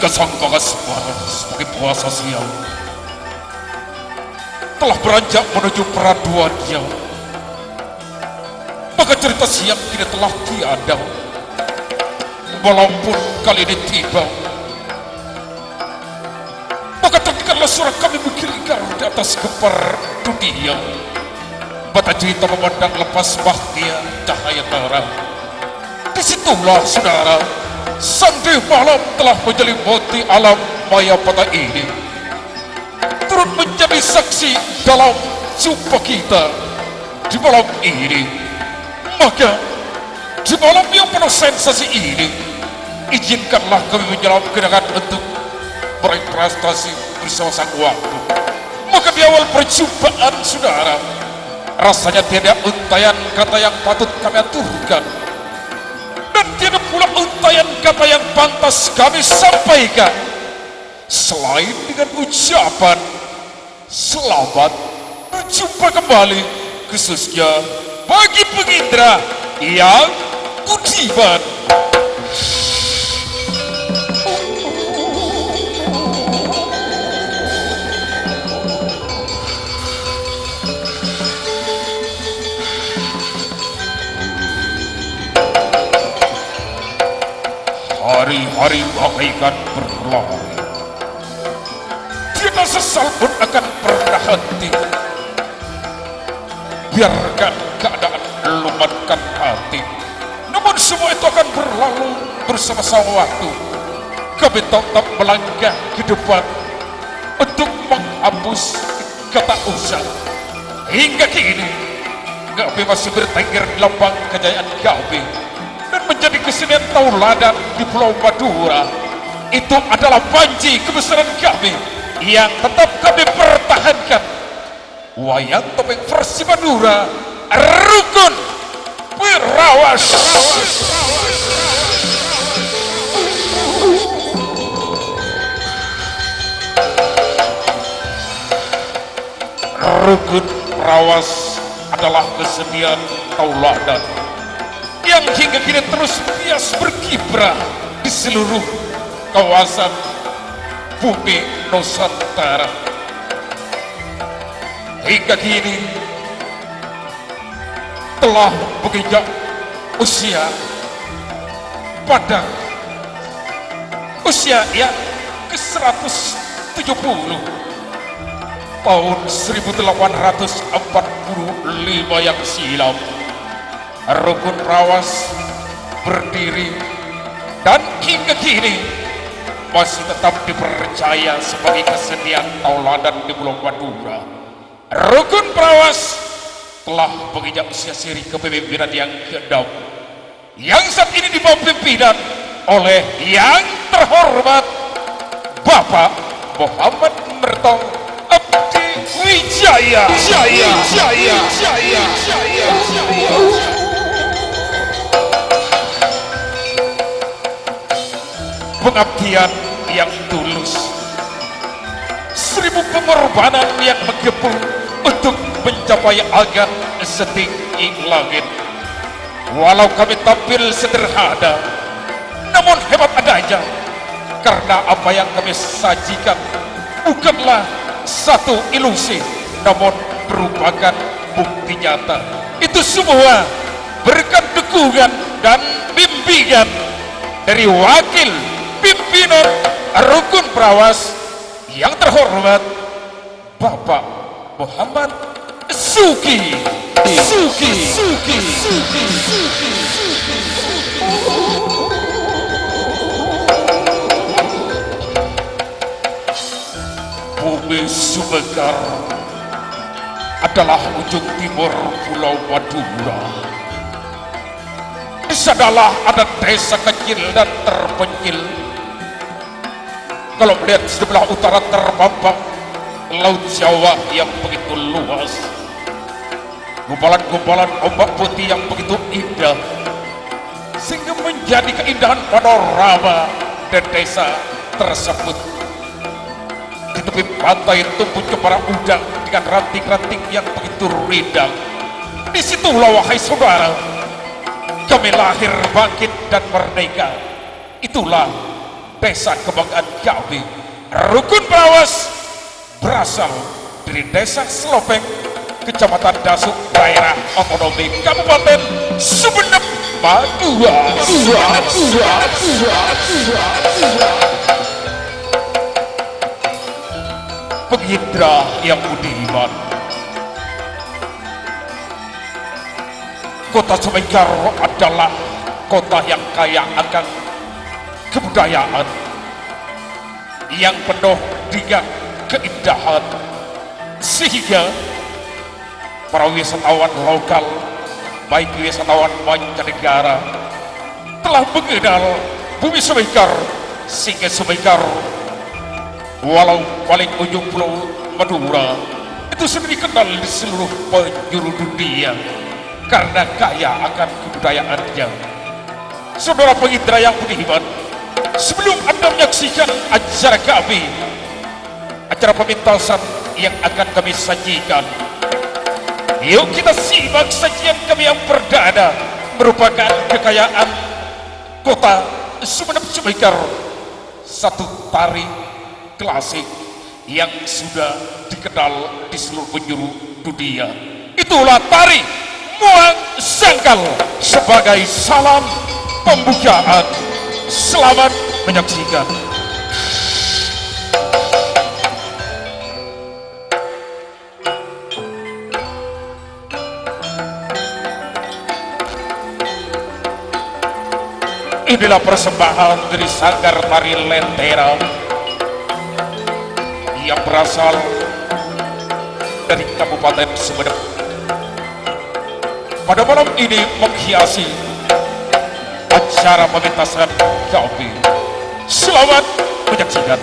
Jika sang Bagaswara sebagai puasa siang telah beranjak menuju peraduannya, maka cerita siang kini telah tiada. Walaupun kali ini tiba, maka terdengarlah suara kami menggeligar di atas gempar dunia. Mata cerita memandang lepas bahagia cahaya terang. Disitulah saudara, sandi malam telah menyelimuti alam maya pada ini, turut menjadi saksi dalam jumpa kita di malam ini. Maka di malam yang penuh sensasi ini, izinkanlah kami menyelam kenangan untuk meraih prestasi bersama sang waktu. Maka di awal perjumpaan saudara, rasanya tiada untayan kata yang patut kami aturkan, dan tiada pula untayan kata yang pantas kami sampaikan, selain dengan ucapan selamat berjumpa kembali, khususnya bagi pengindra yang budiman. Hari-hari bagaikan berlari, tiada sesal pun akan pernah henti. Biarkan keadaan melumatkan hati, namun semua itu akan berlalu bersama-sama waktu. Kami tetap melangkah ke depan untuk menghapus kata usang. Hingga kini kami masih bertengger di lambang kejayaan kami dan menjadi kesenian tauladan di Pulau Madura. Itu adalah panji kebesaran kami yang tetap kami pertahankan. Wayang topeng versi Madura, Rukun Prawas. Rukun Prawas adalah kesenian tauladan yang hingga kini terus bias berkiprah di seluruh kawasan bumi Nusantara. Hingga kini telah menginjak usia pada usia yang ke-170 tahun 1845 yang silam. Rukun Prawas berdiri dan hingga kini masih tetap dipercaya sebagai kesenian tauladan di Pulau Madura. Rukun Prawas telah menginjak usia seri kepemimpinan yang ke-6, yang saat ini dibawa pimpinan oleh yang terhormat Bapak Muhammad Mertong Abdi Wijaya. Pengabdian yang tulus, 1000 pengorbanan yang mengepung untuk mencapai agan setinggi langit. Walau kami tampil sederhana, namun hebat adanya, karena apa yang kami sajikan bukanlah satu ilusi, namun merupakan bukti nyata. Itu semua berkat dukungan dan bimbingan dari wakil pimpinan Rukun Prawas yang terhormat Bapak Muhammad Suki. Bumi Sumekar adalah ujung timur Pulau Madura. Di sanalah ada desa kecil dan terpencil. Kalau melihat sebelah utara terpampang Laut Jawa yang begitu luas, gumpalan-gumpalan ombak putih yang begitu indah, sehingga menjadi keindahan panorama dan desa tersebut. Di tepi pantai tumbuh cemara udang dengan ranting-ranting yang begitu rindang. Disitulah wahai saudara, kami lahir, bangkit dan merdeka. Itulah desa kebanggaan kami. Rukun Perawas berasal dari desa Selopeng, Kecamatan Dasuk, daerah otonomi Kabupaten Sumeneb, Madura. Penghindra yang budiman, Kota Sumekar adalah kota yang kaya akan kebudayaan, yang penuh dengan keindahan, sehingga para wisatawan lokal, baik wisatawan mancanegara, telah mengenal bumi Sumekar, sehingga Sumekar walau paling ujung pulau Madura itu sudah dikenal di seluruh penjuru dunia karena kaya akan kebudayaannya. Saudara penghindra yang budiman, sebelum Anda menyaksikan acara kami, acara pementasan yang akan kami sajikan, yuk kita simak sajian kami yang perdana, merupakan kekayaan kota Sumeneb Sumekar, satu tari klasik yang sudah dikenal di seluruh penjuru dunia. Itulah tari Muang Sangkal sebagai salam pembukaan. Selamat menyaksikan. Inilah persembahan dari Sanggar Tari Lentera yang berasal dari Kabupaten Sumeneb. Pada malam ini menghiasi acara pementasan kami. Selamat menyaksikan.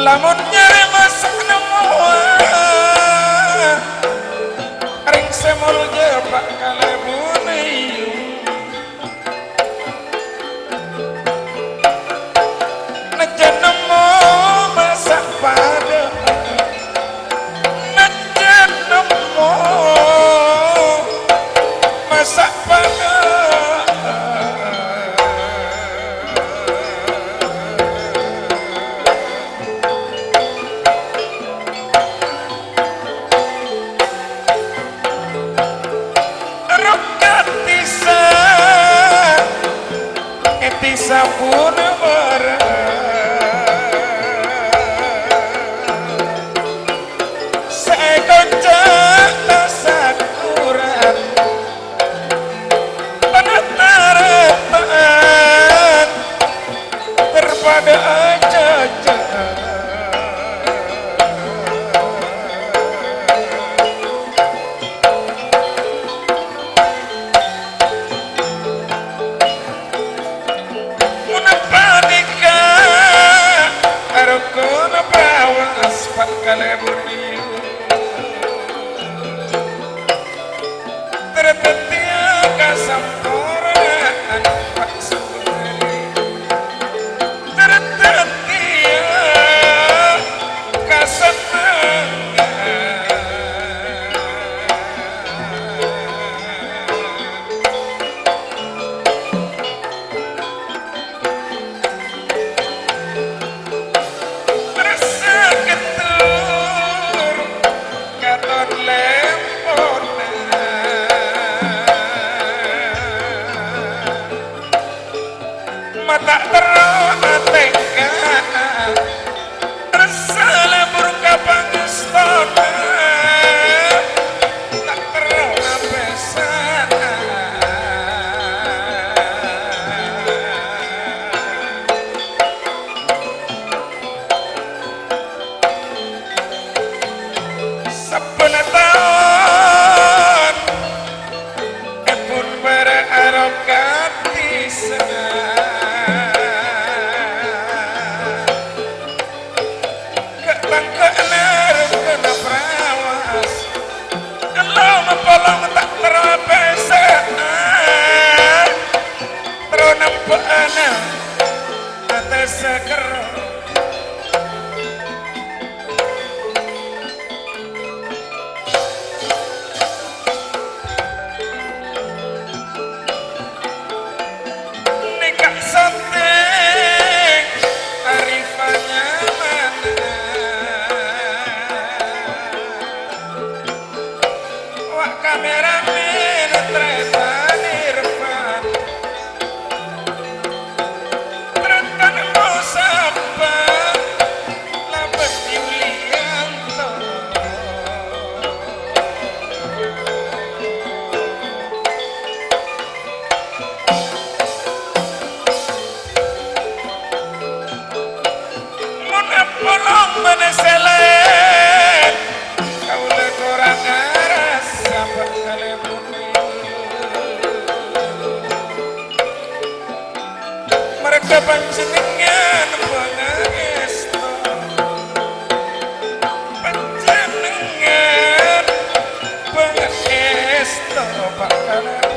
Lamun nyari masak nemu ring semul jepak kalebune najan nemu masak pada najan nemu masak pada sabun sekocak tasakuran penataran terpada aja mata teroteka resale burka pangestona tak terona pesana saben taun pun berarok panjenengan pangestu panjenengan pangestu bakalan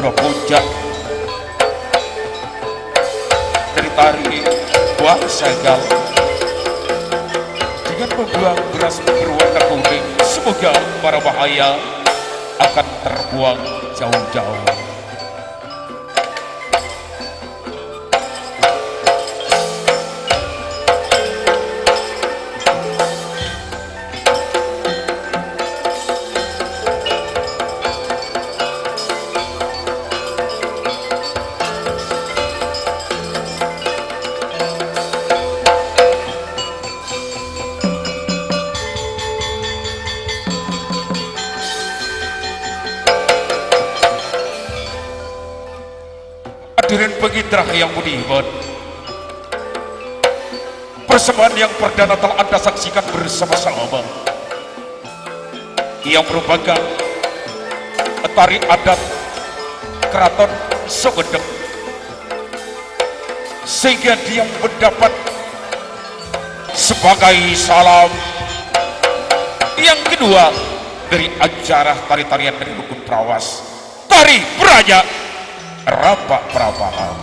puncak dari tari buah segal dengan membuang beras berwarna kuning, semoga para bahaya akan terbuang jauh-jauh. Hadirin penginderah yang budiman, persembahan yang perdana telah Anda saksikan bersama-sama yang merupakan tari adat Keraton Sogedeng, sehingga dia mendapat sebagai salam yang kedua dari acara tari-tarian dari Dukun Trawas, tari Braya Rapa Prabahan.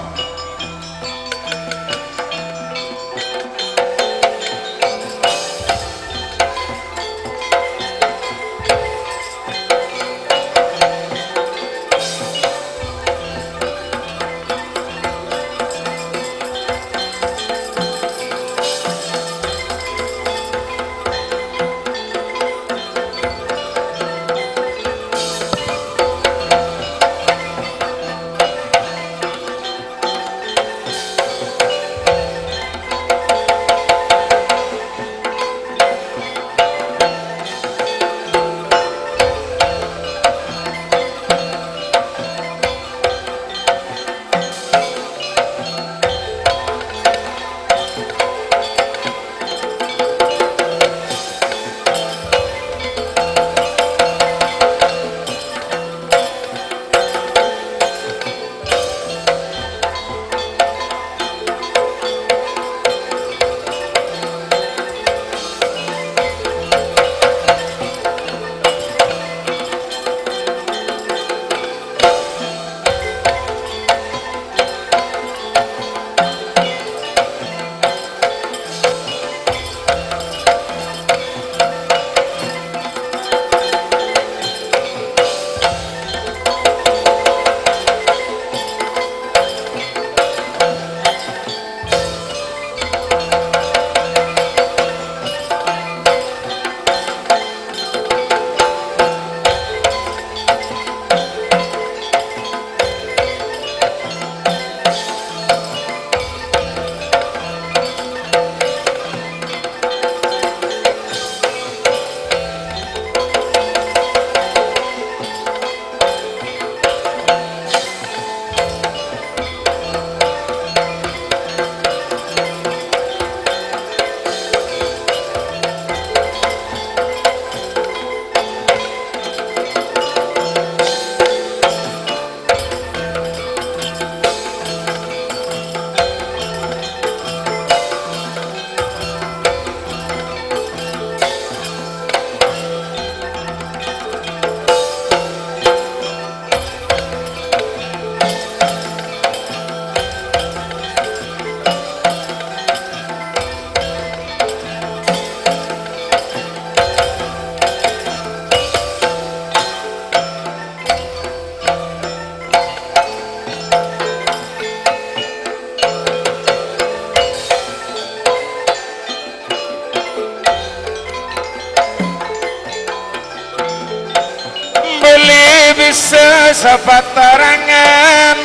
sapatarangan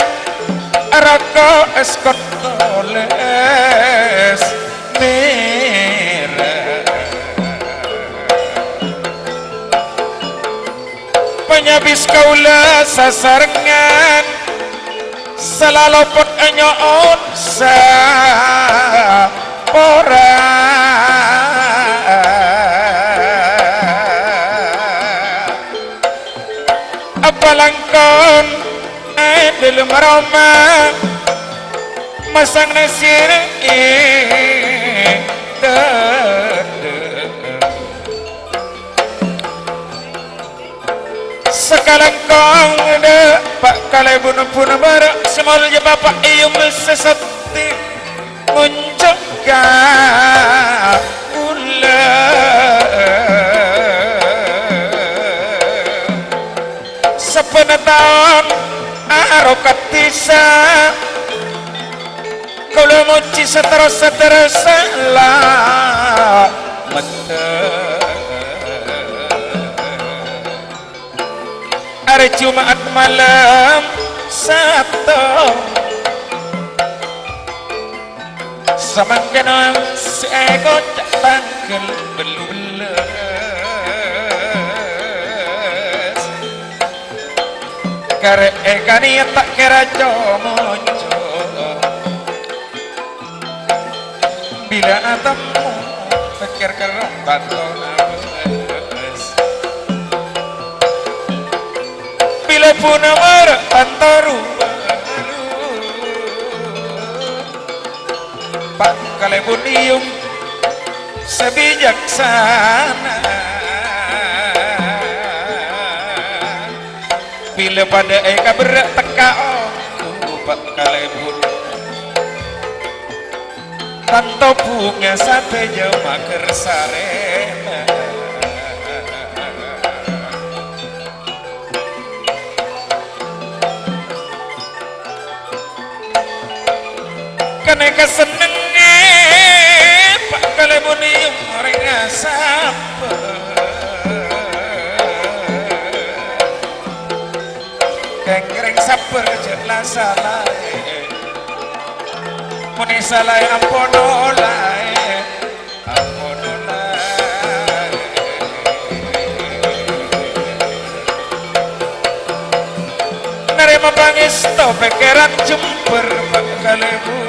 rokok es kotoles merah penyabis kaula sasarengan selalu pot enyoon sa pora apalangkon dalam aroma masang nasir sekalang kong de pak kalai bunuh pun barak semolnya bapak iyung sesati menjaga sepenatan arokat tisa kalau moci seterus lah hari Jumat malam satu samangkan seego cak tangkel belules kare ekani tak kira jomonjo bila atamu pikir kerap tantonas bila pun amar antaru pak kale buniung sebijaksana bila pada eka berat teka pak kale bun tanto bunga sate jama kersarena kaneka senenge pak kale buniung orang asap kengkering sabar jelas salah muni salah amponolai nerima pangestu pikiran jember bakal ibu